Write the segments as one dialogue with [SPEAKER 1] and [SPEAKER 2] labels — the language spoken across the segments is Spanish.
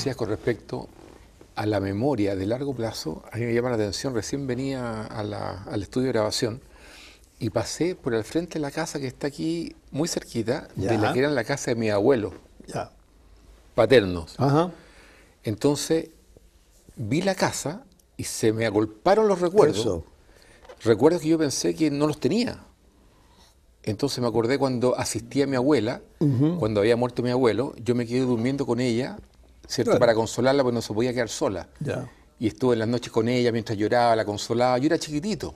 [SPEAKER 1] decías con respecto a la memoria de largo plazo, a mí me llama la atención, recién venía al estudio de grabación y pasé por el frente de la casa que está aquí muy cerquita, de la que era la casa de mi abuelo, paternos.
[SPEAKER 2] Ajá.
[SPEAKER 1] Entonces vi la casa y se me agolparon los recuerdos.
[SPEAKER 2] Eso.
[SPEAKER 1] Recuerdos que yo pensé que no los tenía. Entonces me acordé cuando asistí a mi abuela, cuando había muerto mi abuelo, yo me quedé durmiendo con ella, ¿cierto? Para consolarla, porque no se podía quedar sola. Y estuve en las noches con ella mientras lloraba, la consolaba. Yo era chiquitito.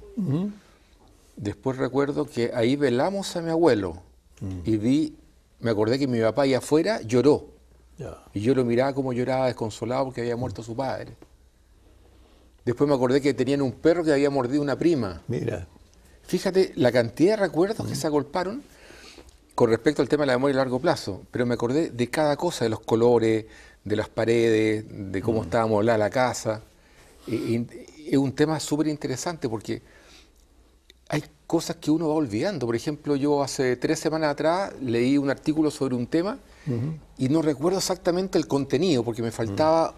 [SPEAKER 1] Después recuerdo que ahí velamos a mi abuelo y me acordé que mi papá ahí afuera lloró. Y yo lo miraba como lloraba desconsolado porque había muerto su padre. Después me acordé que tenían un perro que había mordido una prima.
[SPEAKER 2] Mira.
[SPEAKER 1] Fíjate la cantidad de recuerdos que se agolparon con respecto al tema de la memoria a largo plazo. Pero me acordé de cada cosa, de los colores, de las paredes, de cómo estaba amoblada la casa. Es un tema súper interesante porque hay cosas que uno va olvidando. Por ejemplo, yo hace 3 semanas atrás leí un artículo sobre un tema y no recuerdo exactamente el contenido porque me faltaba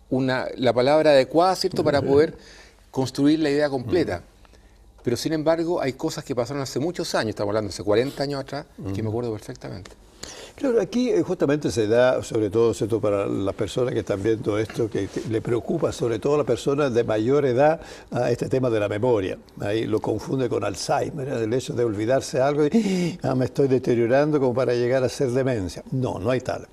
[SPEAKER 1] la palabra adecuada, ¿cierto?, para poder construir la idea completa. Pero sin embargo, hay cosas que pasaron hace muchos años, estamos hablando hace 40 años atrás, que me acuerdo perfectamente.
[SPEAKER 2] Claro, aquí justamente se da, sobre todo, ¿cierto?, para las personas que están viendo esto, que le preocupa sobre todo a las personas de mayor edad a este tema de la memoria. Ahí lo confunde con Alzheimer, el hecho de olvidarse algo y me estoy deteriorando como para llegar a ser demencia. No, no hay tal.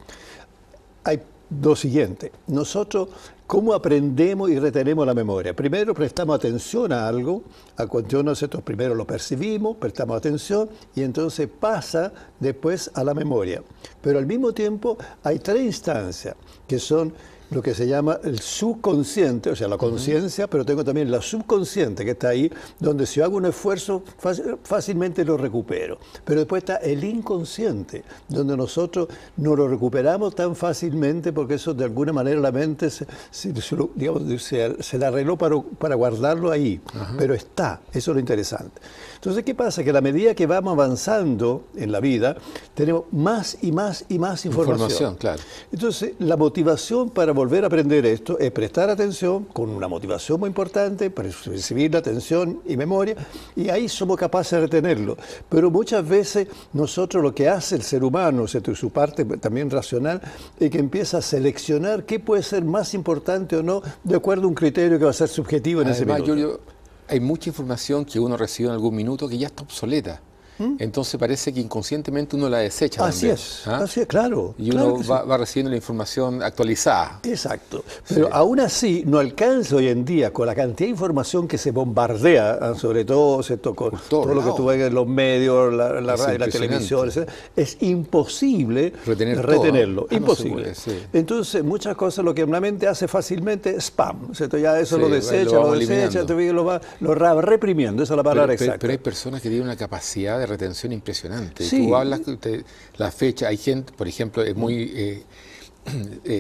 [SPEAKER 2] Hay lo siguiente, nosotros, ¿cómo aprendemos y retenemos la memoria? Primero prestamos atención a algo, a cuestión nosotros primero lo percibimos, prestamos atención y entonces pasa después a la memoria. Pero al mismo tiempo hay 3 instancias que son lo que se llama el subconsciente, o sea, la conciencia, pero tengo también la subconsciente que está ahí, donde si yo hago un esfuerzo fácilmente lo recupero. Pero después está el inconsciente, donde nosotros no lo recuperamos tan fácilmente porque eso de alguna manera la mente se la arregló para guardarlo ahí, pero está, eso es lo interesante. Entonces, ¿qué pasa? Que a la medida que vamos avanzando en la vida, tenemos más y más y más información.
[SPEAKER 1] Claro.
[SPEAKER 2] Entonces, la motivación para volver a aprender esto es prestar atención con una motivación muy importante, para recibir la atención y memoria, y ahí somos capaces de retenerlo. Pero muchas veces nosotros lo que hace el ser humano, ¿cierto?, y su parte también racional, es que empieza a seleccionar qué puede ser más importante o no, de acuerdo a un criterio que va a ser subjetivo en ese minuto.
[SPEAKER 1] Hay mucha información que uno recibe en algún minuto que ya está obsoleta. Entonces parece que inconscientemente uno la desecha.
[SPEAKER 2] Así es, claro.
[SPEAKER 1] Y uno va recibiendo la información actualizada.
[SPEAKER 2] Exacto. Pero aún así no alcanza hoy en día con la cantidad de información que se bombardea, sobre todo con todo lo que tú ves en los medios, la radio, la televisión, etc. Es imposible retenerlo. Imposible. Entonces muchas cosas lo que la mente hace fácilmente es spam. ¿Cierto? Ya eso lo desecha, lo va reprimiendo. Esa es la palabra exacta.
[SPEAKER 1] Pero hay personas que tienen una capacidad de retención impresionante. Tú hablas de la fecha, hay gente, por ejemplo, es muy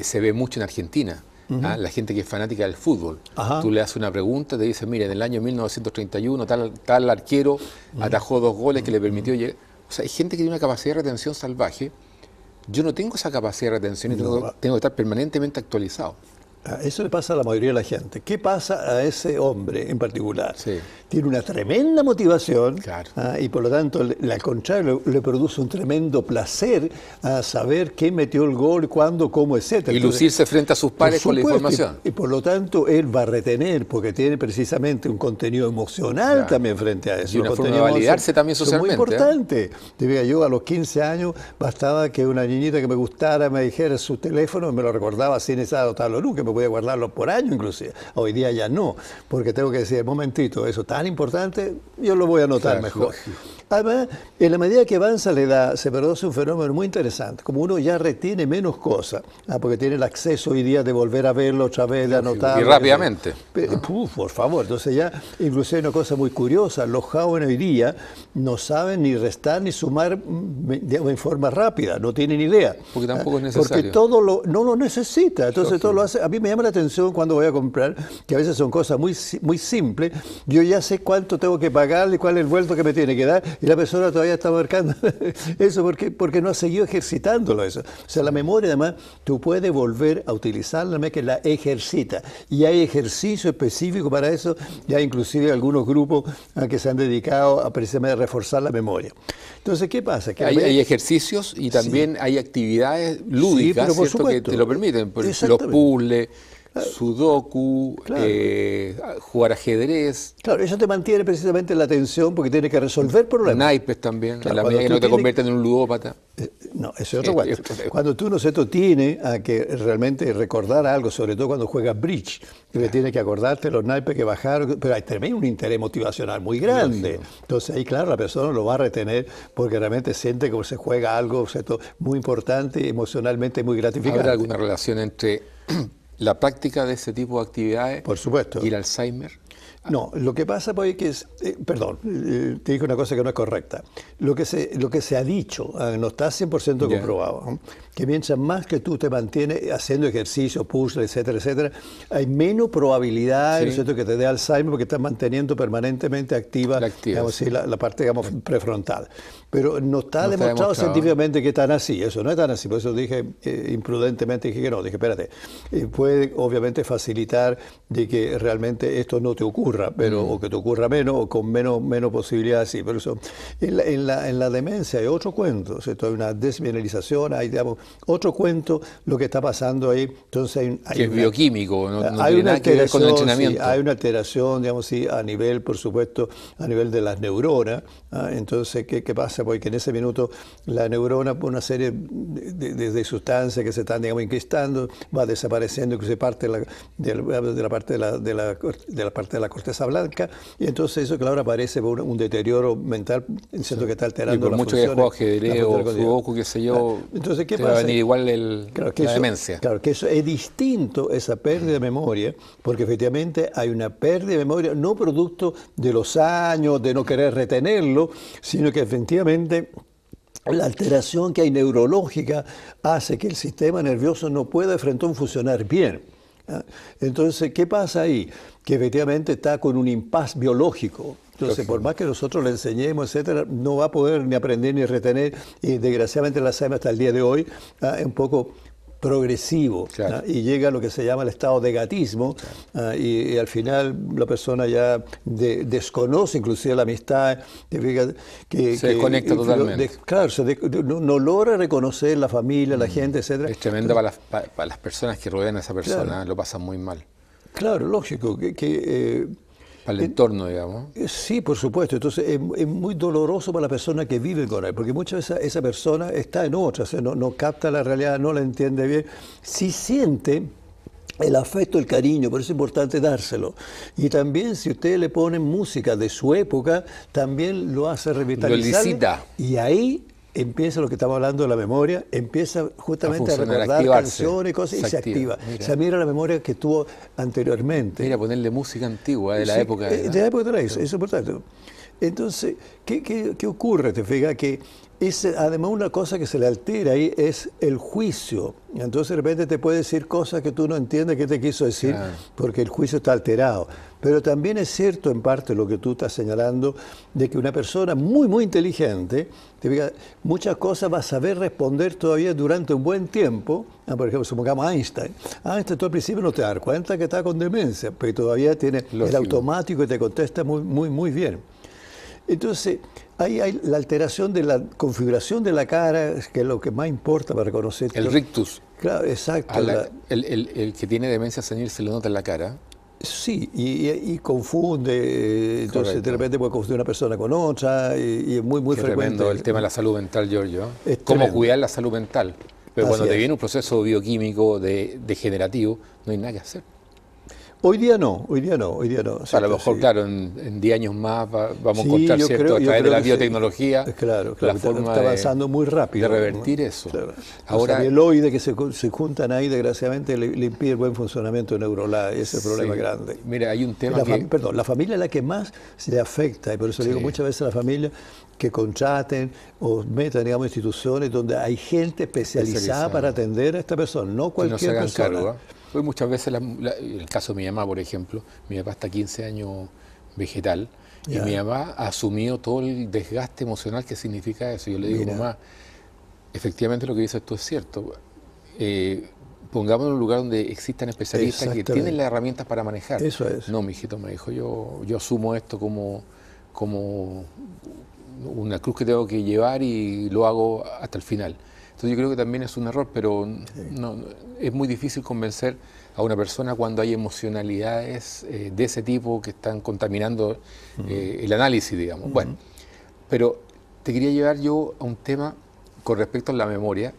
[SPEAKER 1] se ve mucho en Argentina, la gente que es fanática del fútbol. Tú le haces una pregunta, te dice, mira, en el año 1931 tal arquero atajó 2 goles que le permitió llegar. O sea, hay gente que tiene una capacidad de retención salvaje. Yo no tengo esa capacidad de retención y tengo que estar permanentemente actualizado.
[SPEAKER 2] Eso le pasa a la mayoría de la gente. ¿Qué pasa a ese hombre en particular? Tiene una tremenda motivación y por lo tanto, al contrario, le produce un tremendo placer a saber quién metió el gol, cuándo, cómo, etc.
[SPEAKER 1] Y lucirse frente a sus pares con la información.
[SPEAKER 2] Y por lo tanto, él va a retener, porque tiene precisamente un contenido emocional también frente a eso.
[SPEAKER 1] Y una forma de validarse también socialmente.
[SPEAKER 2] Es muy importante. Yo a los 15 años bastaba que una niñita que me gustara me dijera su teléfono, me lo recordaba sin esa dotarlo nunca, me podía guardarlo por años inclusive. Hoy día ya no, porque tengo que decir, momentito, eso tan importante, yo lo voy a anotar mejor. Además, en la medida que avanza la edad, se produce un fenómeno muy interesante. Como uno ya retiene menos cosas, porque tiene el acceso hoy día de volver a verlo otra vez, de anotarlo.
[SPEAKER 1] Y rápidamente.
[SPEAKER 2] Por favor, entonces ya, inclusive hay una cosa muy curiosa, los jóvenes hoy día no saben ni restar ni sumar en forma rápida, no tienen idea.
[SPEAKER 1] Porque tampoco es necesario.
[SPEAKER 2] Porque todo no lo necesita, entonces todo lo hace. A mí me llama la atención cuando voy a comprar, que a veces son cosas muy simples, yo ya sé cuánto tengo que pagar y cuál es el vuelto que me tiene que dar, y la persona todavía está marcando eso porque no ha seguido ejercitándolo eso. O sea, la memoria además, tú puedes volver a utilizarla, que la ejercita, y hay ejercicio específico para eso, y hay inclusive algunos grupos que se han dedicado a precisamente reforzar la memoria. Entonces, ¿qué pasa? Que
[SPEAKER 1] hay ejercicios y también hay actividades lúdicas,
[SPEAKER 2] pero por
[SPEAKER 1] ¿cierto?, que te lo permiten. Los puzzles, sudoku, jugar ajedrez.
[SPEAKER 2] Claro, eso te mantiene precisamente la atención porque tienes que resolver problemas.
[SPEAKER 1] Naipes también, en la medida que no te convierten en un ludópata.
[SPEAKER 2] No, eso es otro cuento. Cuando tú, ¿no es cierto?, tienes a que realmente recordar algo, sobre todo cuando juegas bridge, que tienes que acordarte los naipes que bajaron, pero hay también un interés motivacional muy grande. Entonces ahí, claro, la persona lo va a retener porque realmente siente que se juega algo, ¿cierto?, muy importante y emocionalmente muy gratificante.
[SPEAKER 1] ¿Habrá alguna relación entre la práctica de ese tipo de actividades,
[SPEAKER 2] por supuesto,
[SPEAKER 1] y el Alzheimer?
[SPEAKER 2] No, lo que pasa pues, que es, perdón, te dije una cosa que no es correcta. Lo que se ha dicho, no está 100% comprobado, ¿no?, que mientras más que tú te mantienes haciendo ejercicio, puzzle, etcétera, etcétera, hay menos probabilidad, ¿no es cierto?, que te dé Alzheimer porque estás manteniendo permanentemente activa, digamos, la parte, digamos, prefrontal. Pero no está demostrado científicamente que es tan así, eso no es tan así, por eso dije imprudentemente, dije que no, dije espérate, puede obviamente facilitar de que realmente esto no te ocurra, pero o que te ocurra menos o con menos posibilidades, sí. Por eso en la demencia hay otro cuento, ¿cierto? Hay una desmineralización, hay, digamos, otro cuento lo que está pasando ahí. Entonces
[SPEAKER 1] que es bioquímico, no
[SPEAKER 2] hay
[SPEAKER 1] tiene
[SPEAKER 2] una
[SPEAKER 1] nada que ver con el entrenamiento.
[SPEAKER 2] Sí, hay una alteración, digamos, sí, a nivel, por supuesto, a nivel de las neuronas. Entonces, ¿qué pasa? Porque en ese minuto la neurona, por una serie de sustancias que se están, digamos, inquistando, va desapareciendo, que se parte de la parte de la corteza blanca, y entonces eso, claro, aparece por un deterioro mental, siento que está alterando.
[SPEAKER 1] Y por mucho que juego ajedrez o sudoku, qué sé yo,
[SPEAKER 2] entonces, ¿qué
[SPEAKER 1] te
[SPEAKER 2] pasa?
[SPEAKER 1] va a venir igual la demencia.
[SPEAKER 2] Claro, que eso es distinto, esa pérdida de memoria, porque efectivamente hay una pérdida de memoria, no producto de los años, de no querer retenerlo, sino que efectivamente la alteración que hay neurológica hace que el sistema nervioso no pueda de frente funcionar bien. Entonces, ¿qué pasa ahí? Que efectivamente está con un impasse biológico. Entonces, por más que nosotros le enseñemos, etcétera, no va a poder ni aprender ni retener, y desgraciadamente el Alzheimer hasta el día de hoy es un poco progresivo, y llega a lo que se llama el estado de gatismo, y al final la persona ya desconoce inclusive la amistad, que
[SPEAKER 1] se desconecta totalmente.
[SPEAKER 2] Claro, no logra reconocer la familia, la gente, etcétera.
[SPEAKER 1] Es tremendo para las personas que rodean a esa persona, lo pasan muy mal.
[SPEAKER 2] Claro, lógico.
[SPEAKER 1] Para el entorno, digamos.
[SPEAKER 2] Sí, por supuesto. Entonces es muy doloroso para la persona que vive con él, porque muchas veces esa persona está en otra, o sea, no capta la realidad, no la entiende bien. Si siente el afecto, el cariño, por eso es importante dárselo. Y también si usted le pone música de su época, también lo hace revitalizar.
[SPEAKER 1] Lo licita.
[SPEAKER 2] Y ahí empieza lo que estamos hablando de la memoria, empieza justamente a recordar canciones y cosas, y se activa. Se mira la memoria que tuvo anteriormente.
[SPEAKER 1] Mira, ponerle música antigua de la época.
[SPEAKER 2] De la época de la eso es importante. Entonces, ¿qué ocurre? Te fijas que además una cosa que se le altera ahí es el juicio. Entonces de repente te puede decir cosas que tú no entiendes qué te quiso decir, porque el juicio está alterado. Pero también es cierto en parte lo que tú estás señalando, de que una persona muy, muy inteligente, te fijas, muchas cosas va a saber responder todavía durante un buen tiempo. Por ejemplo, supongamos Einstein. Einstein tú al principio no te das cuenta que está con demencia, pero todavía tiene el automático y te contesta muy, muy, muy bien. Entonces, ahí hay la alteración de la configuración de la cara, que es lo que más importa para reconocer.
[SPEAKER 1] El rictus.
[SPEAKER 2] Claro, exacto.
[SPEAKER 1] El que tiene demencia senil se lo nota en la cara.
[SPEAKER 2] Sí, y confunde, entonces de repente puede confundir una persona con otra, y es muy, muy frecuente.
[SPEAKER 1] Tremendo el tema de la salud mental, Giorgio. Cómo cuidar la salud mental. Pero cuando te viene un proceso bioquímico degenerativo, no hay nada que hacer.
[SPEAKER 2] Hoy día no.
[SPEAKER 1] A lo mejor, claro, en 10 años más vamos a encontrar, ¿cierto?, a través de la biotecnología, la forma
[SPEAKER 2] está avanzando muy rápido,
[SPEAKER 1] de revertir eso.
[SPEAKER 2] Claro. Ahora, los amieloides que se juntan ahí, desgraciadamente, le impide el buen funcionamiento neuronal, ese es el problema grande.
[SPEAKER 1] Mira, hay un tema
[SPEAKER 2] Perdón, la familia es la que más se le afecta, y por eso digo muchas veces a la familia que contraten o metan, digamos, instituciones donde hay gente especializada para atender a esta persona, no cualquier persona.
[SPEAKER 1] Cargo, Fue muchas veces, el caso de mi mamá, por ejemplo, mi papá está 15 años vegetal, y mi mamá ha asumido todo el desgaste emocional que significa eso. Yo le digo, mamá, efectivamente lo que dices tú es cierto. Pongámonos en un lugar donde existan especialistas que tienen las herramientas para manejar.
[SPEAKER 2] Eso es.
[SPEAKER 1] No, mi hijito me dijo, yo asumo esto como una cruz que tengo que llevar y lo hago hasta el final. Entonces yo creo que también es un error, pero no, es muy difícil convencer a una persona cuando hay emocionalidades de ese tipo que están contaminando el análisis, digamos. Bueno, pero te quería llevar yo a un tema con respecto a la memoria.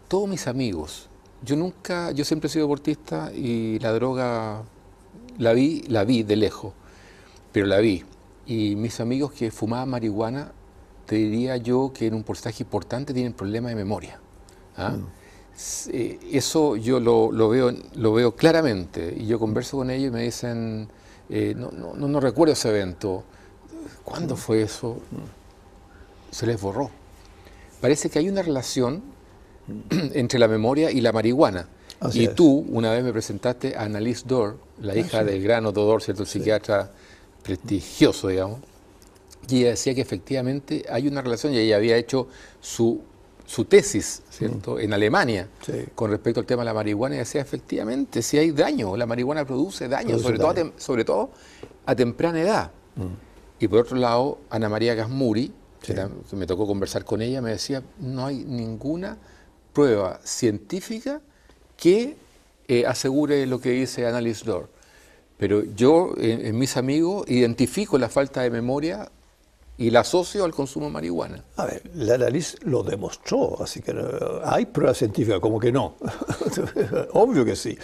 [SPEAKER 1] Todos mis amigos, yo siempre he sido deportista y la droga la vi de lejos, pero la vi. Y mis amigos que fumaban marihuana, te diría yo que en un porcentaje importante tienen problemas de memoria. ¿Ah? Eso yo lo veo claramente, y yo converso con ellos y me dicen, no recuerdo ese evento. ¿Cuándo fue eso? Se les borró. Parece que hay una relación entre la memoria y la marihuana. Y tú una vez me presentaste a Annalise Dore, la hija del gran Otto Dore, ¿cierto? El psiquiatra prestigioso, digamos. Y ella decía que efectivamente hay una relación, y ella había hecho su tesis, ¿cierto?, en Alemania, con respecto al tema de la marihuana, y decía efectivamente, si hay daño, la marihuana produce daño, sobre todo a temprana edad. Y por otro lado, Ana María Gasmuri, que me tocó conversar con ella, me decía, no hay ninguna prueba científica que asegure lo que dice Annalise Dore. Pero yo, en mis amigos, identifico la falta de memoria y la asocio al consumo de marihuana.
[SPEAKER 2] A ver, la Annalise lo demostró, así que hay pruebas científicas, como que no. Obvio que sí.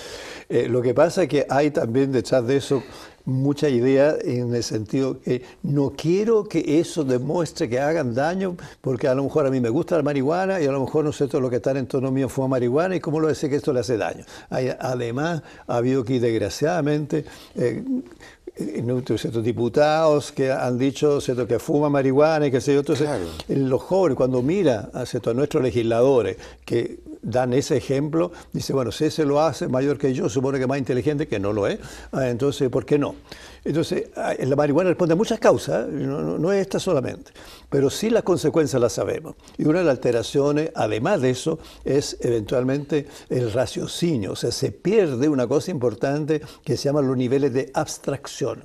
[SPEAKER 2] Lo que pasa es que hay también detrás de eso mucha idea en el sentido que no quiero que eso demuestre que hagan daño, porque a lo mejor a mí me gusta la marihuana y a lo mejor no sé todo lo que está en torno mío fuma marihuana y cómo lo sé que esto le hace daño. Además, ha habido aquí desgraciadamente ciertos diputados que han dicho, ¿cierto?, que fuman marihuana y que sé yo. Entonces, los jóvenes, cuando mira a nuestros legisladores que dan ese ejemplo, dice, bueno, si ese lo hace mayor que yo, supone que es más inteligente, que no lo es, entonces, ¿por qué no? Entonces, la marihuana responde a muchas causas, no es esta solamente, pero sí las consecuencias las sabemos. Y una de las alteraciones, además de eso, es eventualmente el raciocinio, o sea, se pierde una cosa importante que se llaman los niveles de abstracción.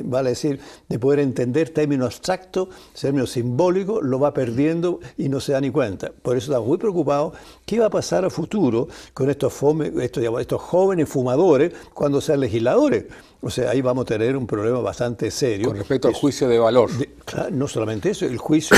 [SPEAKER 2] Vale decir, de poder entender términos abstractos, términos simbólicos, lo va perdiendo y no se da ni cuenta. Por eso estamos muy preocupados qué va a pasar a futuro con estos jóvenes fumadores cuando sean legisladores. O sea, ahí vamos a tener un problema bastante serio.
[SPEAKER 1] Con respecto al juicio de valor.
[SPEAKER 2] Claro, no solamente eso, el juicio,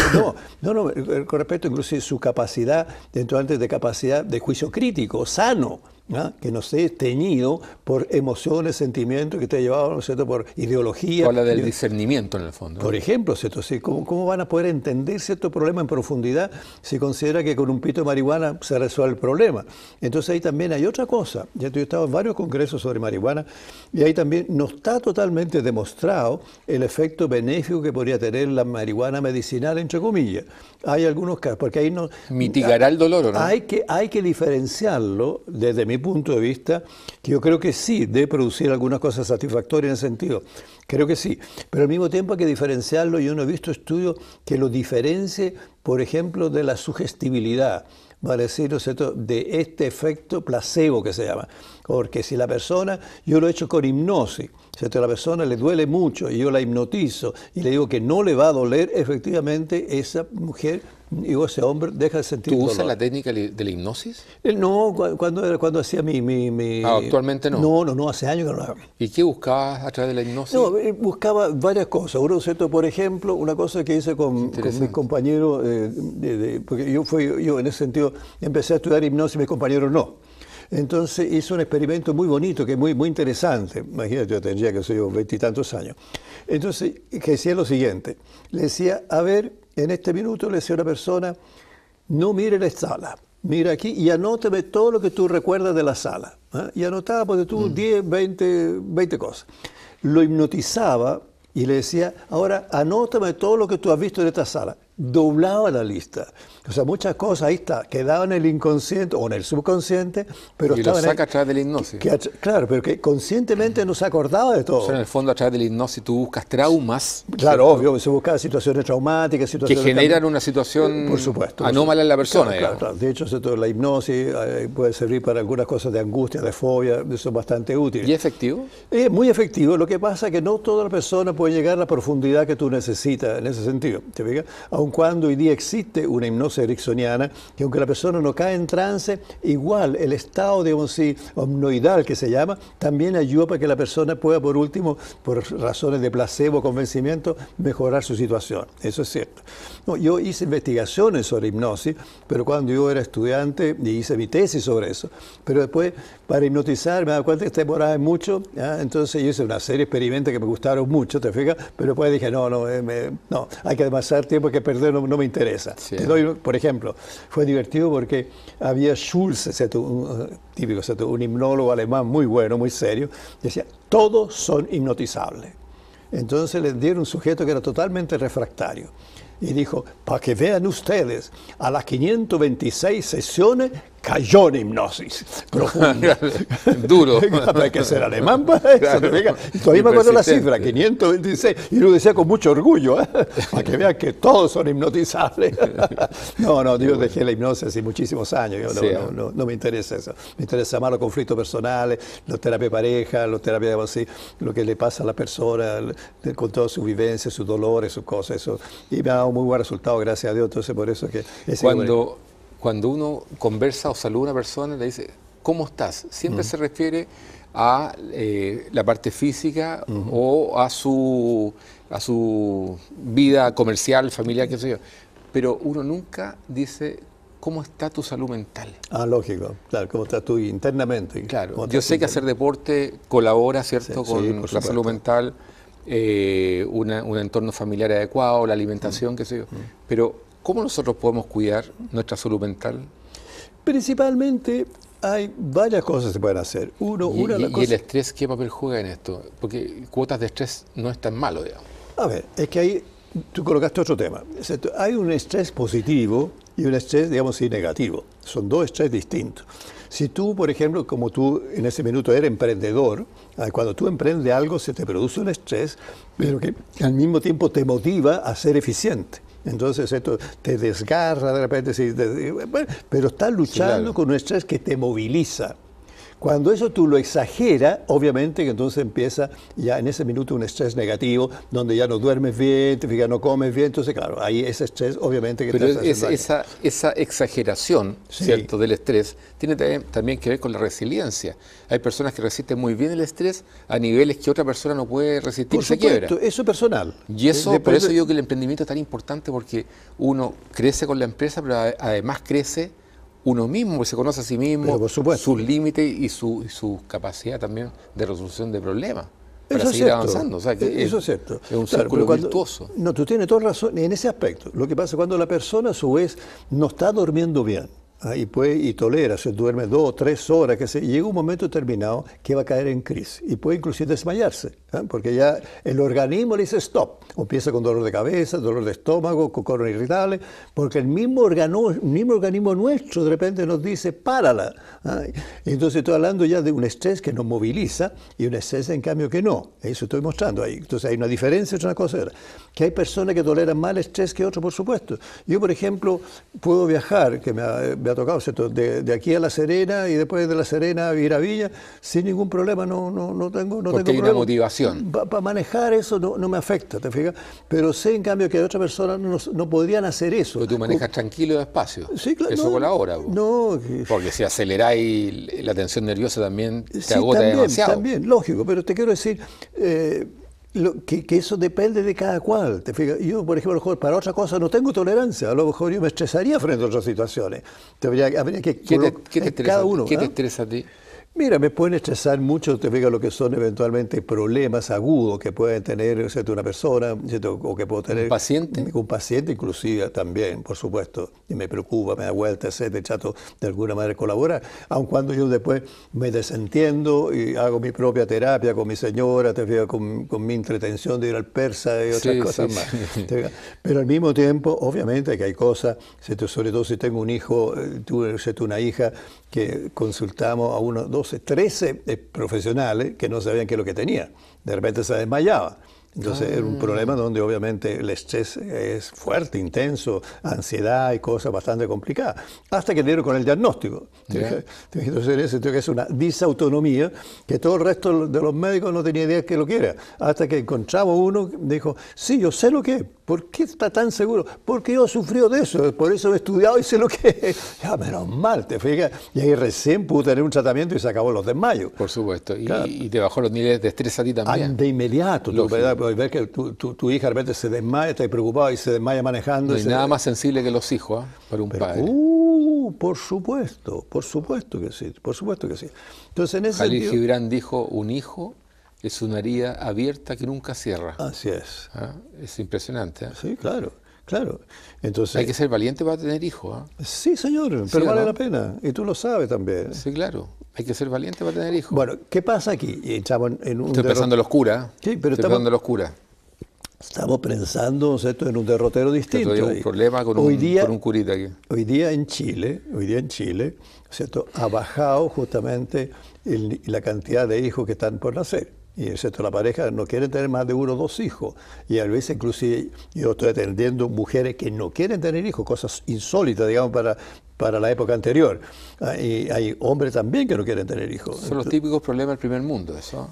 [SPEAKER 2] con respecto incluso a su capacidad, dentro antes de capacidad de juicio crítico, sano, ¿no? Que no esté teñido por emociones, sentimientos, que esté llevado, ¿no es cierto?, por ideología.
[SPEAKER 1] Habla del discernimiento en el fondo.
[SPEAKER 2] Por ejemplo, ¿cierto? Sí, ¿cómo van a poder entender cierto problema en profundidad si considera que con un pito de marihuana se resuelve el problema? Entonces ahí también hay otra cosa. Yo he estado en varios congresos sobre marihuana y ahí también no está totalmente demostrado el efecto benéfico que podría tener la marihuana medicinal, entre comillas. Hay algunos casos, porque ahí no...
[SPEAKER 1] ¿Mitigará el dolor o no?
[SPEAKER 2] Hay que diferenciarlo desde mi punto de vista, que yo creo que sí, debe producir algunas cosas satisfactorias en ese sentido. Creo que sí. Pero al mismo tiempo hay que diferenciarlo. Yo no he visto estudios que lo diferencie, por ejemplo, de la sugestibilidad. Vale decir, ¿no es cierto?, de este efecto placebo que se llama. Porque si la persona, yo lo he hecho con hipnosis, ¿cierto?, a la persona le duele mucho y yo la hipnotizo y le digo que no le va a doler, efectivamente esa mujer o ese hombre deja de sentir dolor.
[SPEAKER 1] ¿Tú usas la técnica de la hipnosis?
[SPEAKER 2] No, cuando hacía
[SPEAKER 1] ¿actualmente no?
[SPEAKER 2] No, hace años que no lo hago.
[SPEAKER 1] ¿Y qué buscabas a través de la hipnosis?
[SPEAKER 2] No, buscaba varias cosas. Uno, ¿cierto?, por ejemplo, una cosa que hice con mis compañeros, porque yo en ese sentido empecé a estudiar hipnosis y mis compañeros no. Entonces hice un experimento muy bonito, que es muy interesante. Imagínate, yo tendría que ser 20 y tantos años. Entonces, que decía lo siguiente. Le decía, a ver, en este minuto le decía a una persona, no mire la sala, mira aquí y anóteme todo lo que tú recuerdas de la sala. Y anotaba, porque tú 10, 20 cosas. Lo hipnotizaba y le decía, ahora anótame todo lo que tú has visto en esta sala. doblaba la lista. O sea, muchas cosas ahí quedaban en el inconsciente o en el subconsciente, pero
[SPEAKER 1] y lo saca a través de la hipnosis.
[SPEAKER 2] Claro, pero que conscientemente no se acordaba de todo.
[SPEAKER 1] O sea, en el fondo, a través de la hipnosis tú buscas traumas.
[SPEAKER 2] Claro, obvio, se buscaban situaciones traumáticas, situaciones
[SPEAKER 1] que generan una situación
[SPEAKER 2] por supuesto,
[SPEAKER 1] anómala en la persona.
[SPEAKER 2] Claro. De hecho, la hipnosis puede servir para algunas cosas de angustia, de fobia, eso es bastante útil.
[SPEAKER 1] ¿Y efectivo?
[SPEAKER 2] Es muy efectivo. Lo que pasa es que no toda la persona puede llegar a la profundidad que tú necesitas en ese sentido. ¿Te fijas? Aun cuando hoy día existe una hipnosis ericksoniana, que aunque la persona no cae en trance, igual el estado, digamos así, omnoidal que se llama, también ayuda para que la persona pueda, por último, por razones de placebo, convencimiento, mejorar su situación. Eso es cierto. No, yo hice investigaciones sobre hipnosis, pero cuando yo era estudiante y hice mi tesis sobre eso, pero después para hipnotizar me daba cuenta que demoraba mucho, ¿ya? Entonces yo hice una serie de experimentos que me gustaron mucho, ¿te fijas? Pero después dije, no, hay que demasiado tiempo que perder, no me interesa.
[SPEAKER 1] Sí.
[SPEAKER 2] Te doy, por ejemplo, fue divertido porque había Schulze, un hipnólogo alemán muy bueno, muy serio, decía, todos son hipnotizables. Entonces le dieron un sujeto que era totalmente refractario. Y dijo, para que vean ustedes, a las 526 sesiones cayó en hipnosis profunda.
[SPEAKER 1] Duro.
[SPEAKER 2] Hay que ser alemán para eso. Claro. Y todavía me acuerdo la cifra, 526. Y lo decía con mucho orgullo, para que vean que todos son hipnotizables. No, yo dejé la hipnosis hace muchísimos años. No me interesa eso. Me interesa más los conflictos personales, la terapia de pareja, la terapia, digamos así, lo que le pasa a la persona con todas sus vivencias, sus dolores, sus cosas. Eso. Y me ha dado muy buen resultado, gracias a Dios. Entonces, por eso que...
[SPEAKER 1] Cuando uno conversa o saluda a una persona, le dice, ¿cómo estás? Siempre se refiere a la parte física o a su vida comercial, familiar, qué sé yo. Pero uno nunca dice, ¿cómo está tu salud mental?
[SPEAKER 2] Lógico, claro, ¿cómo estás tú internamente?
[SPEAKER 1] Claro, yo sé que hacer deporte colabora, ¿cierto?, con la salud mental, un entorno familiar adecuado, la alimentación, qué sé yo. Pero ¿cómo nosotros podemos cuidar nuestra salud mental?
[SPEAKER 2] Principalmente hay varias cosas que se pueden hacer.
[SPEAKER 1] ¿Y el estrés qué papel juega en esto? Porque cuotas de estrés no es tan malo, digamos.
[SPEAKER 2] A ver, es que ahí tú colocaste otro tema. Hay un estrés positivo y un estrés, digamos, negativo. Son dos estrés distintos. Si tú, por ejemplo, como tú en ese minuto eres emprendedor, cuando tú emprendes algo se te produce un estrés, pero que al mismo tiempo te motiva a ser eficiente. Entonces esto te desgarra de repente, pero estás luchando con un estrés que te moviliza. Cuando eso tú lo exageras, obviamente que entonces empieza ya en ese minuto un estrés negativo, donde ya no duermes bien, no comes bien, entonces claro, ahí ese estrés obviamente que
[SPEAKER 1] pero esa exageración, ¿cierto?, del estrés, tiene también que ver con la resiliencia. Hay personas que resisten muy bien el estrés a niveles que otra persona no puede resistir, se quiebra.
[SPEAKER 2] Eso es personal.
[SPEAKER 1] Y eso, por eso digo que el emprendimiento es tan importante, porque uno crece con la empresa, pero además crece uno mismo, se conoce a sí mismo, sus límites y su capacidad también de resolución de problemas para seguir avanzando. O sea, que
[SPEAKER 2] eso es cierto.
[SPEAKER 1] Es un círculo virtuoso.
[SPEAKER 2] No, tú tienes toda razón en ese aspecto. Lo que pasa es cuando la persona a su vez no está durmiendo bien, y tolera, se duerme 2 o 3 horas, llega un momento determinado que va a caer en crisis y puede inclusive desmayarse, porque ya el organismo le dice stop, o empieza con dolor de cabeza, dolor de estómago, con colon irritable, porque el mismo organismo nuestro de repente nos dice párala. Entonces estoy hablando ya de un estrés que nos moviliza y un estrés en cambio que no, eso estoy mostrando ahí. Entonces hay una diferencia entre una cosa y otra, que hay personas que toleran más el estrés que otros, por supuesto. Yo, por ejemplo, puedo viajar, que me ha tocado, ¿cierto?, de aquí a La Serena y después de La Serena a ir a Villa sin ningún problema, no tengo
[SPEAKER 1] porque hay
[SPEAKER 2] problema.
[SPEAKER 1] Una motivación.
[SPEAKER 2] Para manejar eso no me afecta, ¿te fijas? Pero sé en cambio que otras personas no podrían hacer eso.
[SPEAKER 1] Pero tú manejas tranquilo y despacio.
[SPEAKER 2] Sí, claro.
[SPEAKER 1] Eso colabora. Porque si aceleráis la tensión nerviosa también te agota demasiado.
[SPEAKER 2] También, lógico, pero te quiero decir... que eso depende de cada cual. ¿Te fijas? Yo, por ejemplo, a lo mejor para otra cosa no tengo tolerancia, a lo mejor yo me estresaría frente a otras situaciones. Habría que
[SPEAKER 1] ¿Qué te estresa a ti?
[SPEAKER 2] Mira, me pueden estresar mucho, te fijas, lo que son eventualmente problemas agudos que puede tener, ¿cierto?, una persona, ¿cierto?, o que puedo tener...
[SPEAKER 1] ¿Un paciente?
[SPEAKER 2] Un paciente inclusive también, por supuesto, y me preocupa, me da vuelta, etcétera, trato de alguna manera de colaborar, aun cuando yo después me desentiendo y hago mi propia terapia con mi señora, te fijas, con mi entretención de ir al persa y otras cosas más.
[SPEAKER 1] Sí.
[SPEAKER 2] Pero al mismo tiempo, obviamente que hay cosas, ¿cierto?, sobre todo si tengo un hijo, tú, ¿cierto?, una hija, que consultamos a unos 12, 13 profesionales que no sabían qué es lo que tenía. De repente se desmayaba. Entonces era un problema donde obviamente el estrés es fuerte, intenso, ansiedad y cosas bastante complicadas. Hasta que dieron con el diagnóstico.
[SPEAKER 1] Yeah.
[SPEAKER 2] Entonces en ese sentido que es una disautonomía que todo el resto de los médicos no tenía idea que lo que era. Hasta que encontramos uno que dijo, sí, yo sé lo que es. ¿Por qué está tan seguro? Porque yo he sufrido de eso, por eso he estudiado y sé lo que es. Ya, menos mal, te fijas. Y ahí recién pudo tener un tratamiento y se acabó los desmayos.
[SPEAKER 1] Por supuesto.
[SPEAKER 2] Claro.
[SPEAKER 1] Y te bajó los niveles de estrés a ti también.
[SPEAKER 2] De inmediato. Tú ves que tu hija de repente se desmaya, está preocupada y se desmaya manejando.
[SPEAKER 1] No hay nada más sensible que los hijos, para un padre.
[SPEAKER 2] Por supuesto que sí, por supuesto que sí. Entonces, en ese
[SPEAKER 1] Jalil
[SPEAKER 2] sentido,
[SPEAKER 1] Gibran dijo, un hijo es una herida abierta que nunca cierra.
[SPEAKER 2] así es.
[SPEAKER 1] ¿Ah? Es impresionante. ¿Eh?
[SPEAKER 2] Sí, claro. Entonces,
[SPEAKER 1] Hay que ser valiente para tener hijos. ¿Eh?
[SPEAKER 2] sí, señor,
[SPEAKER 1] ¿Sí
[SPEAKER 2] pero vale
[SPEAKER 1] no?
[SPEAKER 2] la pena. Y tú lo sabes también.
[SPEAKER 1] Sí, claro. Hay que ser valiente para tener hijos.
[SPEAKER 2] Bueno, ¿qué pasa aquí? Y estamos en un
[SPEAKER 1] Estoy pensando en los curas.
[SPEAKER 2] Sí, pero
[SPEAKER 1] Estoy pensando en los curas.
[SPEAKER 2] estamos pensando, ¿cierto?, en un derrotero distinto.
[SPEAKER 1] Hay un problema con un curita aquí.
[SPEAKER 2] Hoy día en Chile, ¿cierto?, ha bajado justamente la cantidad de hijos que están por nacer. Y ¿cierto?, la pareja no quiere tener más de 1 o 2 hijos. Y a veces inclusive yo estoy atendiendo mujeres que no quieren tener hijos, cosas insólitas, digamos, para la época anterior. Y hay hombres también que no quieren tener hijos.
[SPEAKER 1] Son los típicos problemas del primer mundo, eso.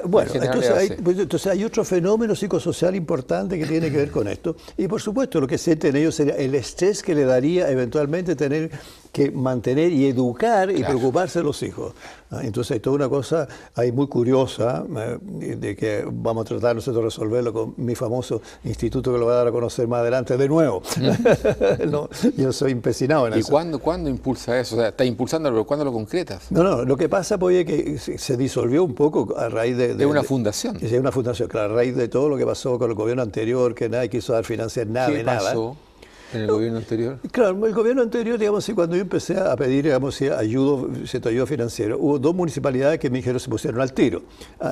[SPEAKER 2] Bueno, entonces hay otro fenómeno psicosocial importante que tiene que ver con esto. Y por supuesto lo que sienten ellos sería el estrés que le daría eventualmente tener que mantener y educar y preocuparse de los hijos. Entonces hay toda una cosa ahí muy curiosa de que vamos a tratar nosotros de resolverlo con mi famoso instituto que lo voy a dar a conocer más adelante de nuevo. No, yo soy empecinado en eso.
[SPEAKER 1] ¿Y cuándo impulsa eso? O sea, está impulsándolo, pero ¿cuándo lo concretas?
[SPEAKER 2] No, lo que pasa pues es que se disolvió un poco a raíz de
[SPEAKER 1] una fundación.
[SPEAKER 2] Es una fundación, claro, a raíz de todo lo que pasó con el gobierno anterior, que nadie quiso dar financiar nada
[SPEAKER 1] ¿Qué
[SPEAKER 2] de nada.
[SPEAKER 1] pasó en el gobierno anterior?
[SPEAKER 2] Claro, el gobierno anterior, digamos, cuando yo empecé a pedir, digamos, ayuda financiera, hubo 2 municipalidades que me dijeron se pusieron al tiro.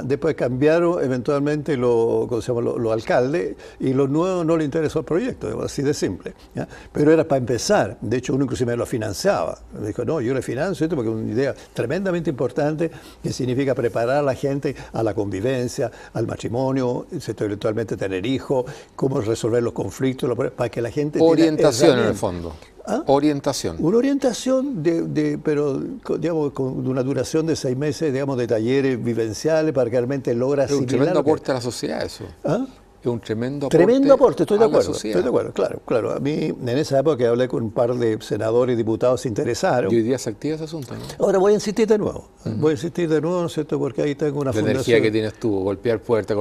[SPEAKER 2] Después cambiaron eventualmente los alcaldes y los nuevos no les interesó el proyecto, digamos, así de simple. ¿Ya? Pero era para empezar. De hecho, uno inclusive me lo financiaba. Me dijo, no, yo le financio esto porque es una idea tremendamente importante que significa preparar a la gente a la convivencia, al matrimonio, eventualmente tener hijos, cómo resolver los conflictos, para que la gente...
[SPEAKER 1] Orientación en el fondo.
[SPEAKER 2] ¿Ah?
[SPEAKER 1] Orientación.
[SPEAKER 2] Una orientación, pero digamos, con una duración de 6 meses, digamos, de talleres vivenciales para que realmente logra asimilar.
[SPEAKER 1] Es un tremendo aporte a la sociedad eso.
[SPEAKER 2] ¿Ah?
[SPEAKER 1] Es un tremendo
[SPEAKER 2] aporte, estoy de acuerdo.
[SPEAKER 1] sociedad.
[SPEAKER 2] Estoy de acuerdo, claro. A mí, en esa época que hablé con un par de senadores y diputados, se interesaron.
[SPEAKER 1] Y hoy día se activa ese asunto, ¿no?
[SPEAKER 2] Ahora voy a insistir de nuevo. Voy a insistir de nuevo, ¿no es cierto? Porque ahí tengo una
[SPEAKER 1] La
[SPEAKER 2] fundación.
[SPEAKER 1] energía que tienes tú, golpear puertas,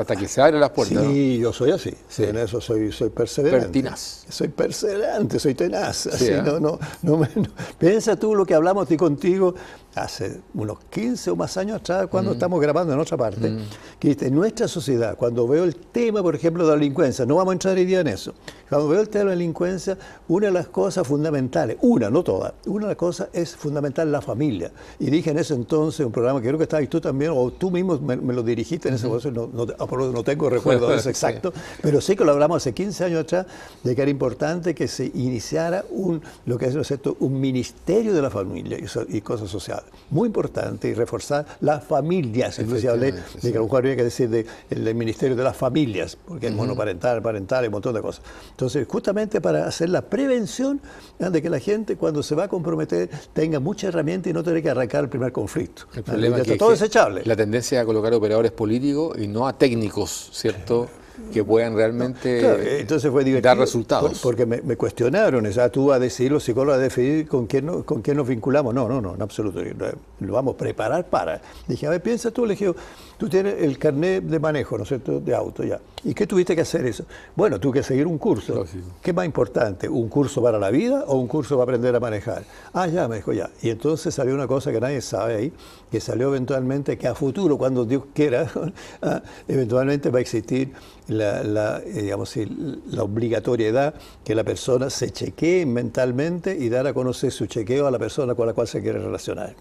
[SPEAKER 1] hasta que se abren las puertas.
[SPEAKER 2] Sí,
[SPEAKER 1] ¿no?
[SPEAKER 2] yo soy así. Sí. En eso soy perseverante.
[SPEAKER 1] Pertinaz.
[SPEAKER 2] Soy perseverante, soy tenaz.
[SPEAKER 1] Sí,
[SPEAKER 2] así, Piensa tú lo que hablamos y contigo hace unos 15 o más años atrás, cuando estamos grabando en otra parte, que en nuestra sociedad, cuando veo el tema, por ejemplo, de la delincuencia, no vamos a entrar hoy día en eso, cuando veo el tema de la delincuencia, una de las cosas fundamentales, no todas, una de las cosas es fundamental la familia. Y dije en ese entonces, un programa que creo que estabas tú también, o tú mismo me lo dirigiste en ese momento, no tengo recuerdo de eso exacto, pero sí que lo hablamos hace 15 años atrás, de que era importante que se iniciara un ministerio de la familia y cosas sociales. Muy importante, y reforzar las familias. Inclusive hablé de que a lo mejor había que decir del ministerio de las familias, porque es monoparental, parental, y un montón de cosas. Entonces, justamente para hacer la prevención de que la gente, cuando se va a comprometer, tenga mucha herramienta y no tenga que arrancar el primer conflicto.
[SPEAKER 1] El problema es que
[SPEAKER 2] todo desechable.
[SPEAKER 1] La tendencia es a colocar operadores políticos y no a técnicos, ¿cierto? que puedan realmente
[SPEAKER 2] Claro, entonces fue divertido,
[SPEAKER 1] dar resultados.
[SPEAKER 2] porque me cuestionaron, o sea, tú vas a decidir, los psicólogos a decidir con quién nos vinculamos. No, en absoluto, lo vamos a preparar para. Dije, a ver, piensa tú, le dije, tú tienes el carnet de manejo, ¿no es cierto?, de auto ya. ¿Y qué tuviste que hacer eso? Bueno, tuve que seguir un curso.
[SPEAKER 1] Lógico.
[SPEAKER 2] ¿Qué es más importante, un curso para la vida o un curso para aprender a manejar? Ah, ya, me dijo, ya. Y entonces salió una cosa que nadie sabe ahí, que salió eventualmente, que a futuro, cuando Dios quiera, eventualmente va a existir digamos, la obligatoriedad que la persona se chequee mentalmente y dar a conocer su chequeo a la persona con la cual se quiere relacionar.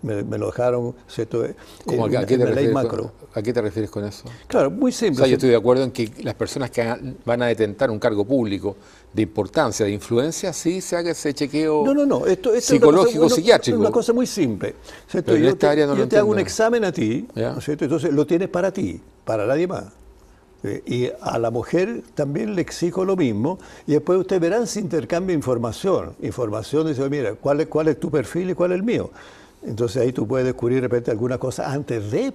[SPEAKER 2] Me lo dejaron, ¿cierto?,
[SPEAKER 1] ¿Cómo,
[SPEAKER 2] en la ley macro.
[SPEAKER 1] ¿A qué te refieres con eso?
[SPEAKER 2] Claro, muy
[SPEAKER 1] O
[SPEAKER 2] simple.
[SPEAKER 1] sea, yo estoy de acuerdo en que las personas que van a detentar un cargo público de importancia, de influencia, sí se haga ese chequeo
[SPEAKER 2] No. Esto
[SPEAKER 1] psicológico,
[SPEAKER 2] es
[SPEAKER 1] psiquiátrico.
[SPEAKER 2] una cosa muy simple. ¿Cierto?
[SPEAKER 1] Pero en esta área no lo
[SPEAKER 2] yo te hago un
[SPEAKER 1] entiendo.
[SPEAKER 2] examen a ti,
[SPEAKER 1] ¿Ya?
[SPEAKER 2] ¿no es cierto? Entonces lo tienes para ti, para nadie más. Y a la mujer también le exijo lo mismo, y después ustedes verán si intercambia información. Información dice, mira, ¿cuál es tu perfil y cuál es el mío? Entonces ahí tú puedes descubrir de repente alguna cosa antes de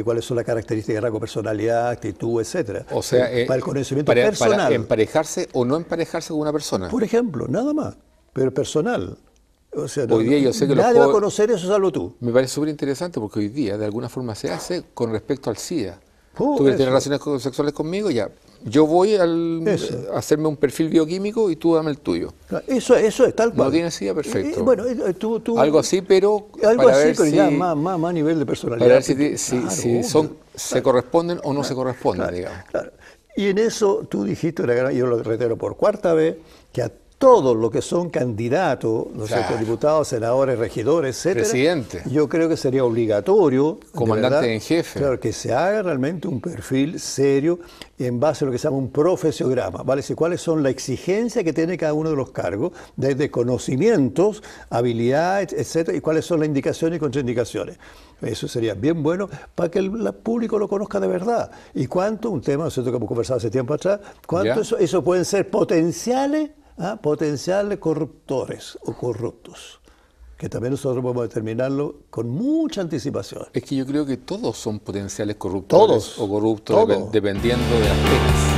[SPEAKER 2] cuáles son las características de rasgo, personalidad, actitud, etcétera.
[SPEAKER 1] O sea,
[SPEAKER 2] para el conocimiento personal.
[SPEAKER 1] para emparejarse o no emparejarse con una persona.
[SPEAKER 2] Por ejemplo, nada más, pero personal. O sea,
[SPEAKER 1] Hoy día yo sé que
[SPEAKER 2] nadie va a conocer eso salvo tú.
[SPEAKER 1] Me parece súper interesante porque hoy día de alguna forma se hace con respecto al SIDA.
[SPEAKER 2] Oh,
[SPEAKER 1] Tú quieres tener
[SPEAKER 2] eso.
[SPEAKER 1] relaciones sexuales conmigo, ya. Yo voy a hacerme un perfil bioquímico y tú dame el tuyo.
[SPEAKER 2] Eso es tal cual.
[SPEAKER 1] No tienes SIDA, perfecto.
[SPEAKER 2] Bueno, tú
[SPEAKER 1] Algo así, pero
[SPEAKER 2] algo
[SPEAKER 1] para
[SPEAKER 2] así,
[SPEAKER 1] ver
[SPEAKER 2] pero
[SPEAKER 1] si,
[SPEAKER 2] ya más a nivel de personalidad.
[SPEAKER 1] para ver si
[SPEAKER 2] Claro,
[SPEAKER 1] se corresponden o no se corresponden, digamos.
[SPEAKER 2] claro. Y en eso tú dijiste, yo lo reitero por cuarta vez, que a todos los que son candidatos, ¿no es cierto?,
[SPEAKER 1] Claro.
[SPEAKER 2] diputados, senadores, regidores, etcétera,
[SPEAKER 1] Presidente.
[SPEAKER 2] yo creo que sería obligatorio, de
[SPEAKER 1] Comandante
[SPEAKER 2] verdad,
[SPEAKER 1] en jefe.
[SPEAKER 2] claro, que se haga realmente un perfil serio en base a lo que se llama un profesiograma, ¿vale? Si, cuáles son las exigencias que tiene cada uno de los cargos, desde conocimientos, habilidades, etcétera, y cuáles son las indicaciones y contraindicaciones. Eso sería bien bueno para que el público lo conozca de verdad. ¿Y cuánto? Un tema, ¿no es cierto?, que hemos conversado hace tiempo atrás, ¿cuánto eso pueden ser potenciales corruptores o corruptos? Que también nosotros podemos determinarlo con mucha anticipación.
[SPEAKER 1] Es que yo creo que todos son potenciales corruptores
[SPEAKER 2] Todos.
[SPEAKER 1] o corruptos
[SPEAKER 2] Todos.
[SPEAKER 1] dependiendo de las penas.